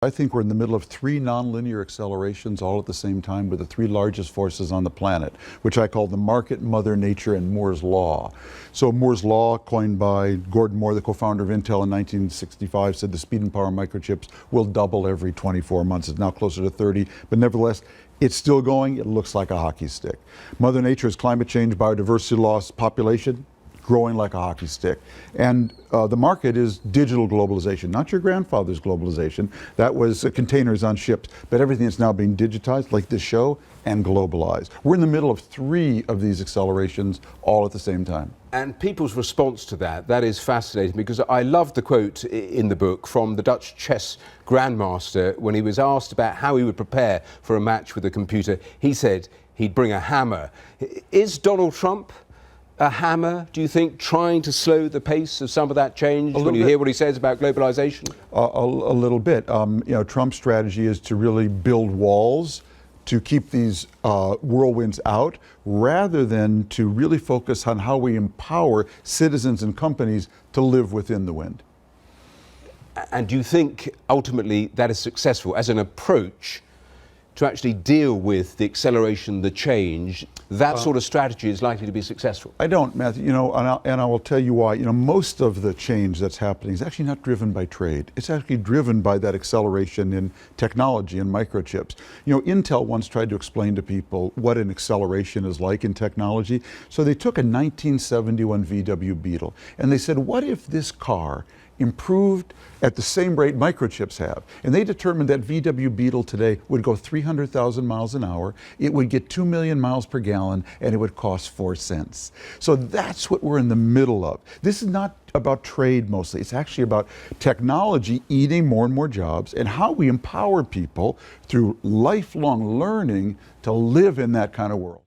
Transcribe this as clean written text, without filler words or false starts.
I think we're in the middle of three nonlinear accelerations all at the same time with the three largest forces on the planet, which I call the market, Mother Nature, and Moore's Law. So Moore's Law, coined by Gordon Moore, the co-founder of Intel in 1965, said the speed and power of microchips will double every 24 months. It's now closer to 30, but nevertheless, it's still going. It looks like a hockey stick. Mother Nature is climate change, biodiversity loss, population, growing like a hockey stick. And the market is digital globalization, not your grandfather's globalization. That was containers on ships, but everything is now being digitized, like this show, and globalized. We're in the middle of three of these accelerations all at the same time. And people's response to that is fascinating, because I love the quote in the book from the Dutch chess grandmaster when he was asked about how he would prepare for a match with a computer. He said he'd bring a hammer. Is Donald Trump a hammer, do you think, trying to slow the pace of some of that change when you hear what he says about globalization? A little bit. Trump's strategy is to really build walls to keep these whirlwinds out, rather than to really focus on how we empower citizens and companies to live within the wind. And do you think ultimately that is successful as an approach to actually deal with the acceleration, the change? That sort of strategy is likely to be successful? I don't, Matthew, and I will tell you why. Most of the change that's happening is actually not driven by trade. It's actually driven by that acceleration in technology and microchips. Intel once tried to explain to people what an acceleration is like in technology. So they took a 1971 VW Beetle and they said, what if this car improved at the same rate microchips have? And they determined that VW Beetle today would go 300,000 miles an hour, it would get 2 million miles per gallon, and it would cost 4 cents. So that's what we're in the middle of. This is not about trade mostly. It's actually about technology eating more and more jobs, and how we empower people through lifelong learning to live in that kind of world.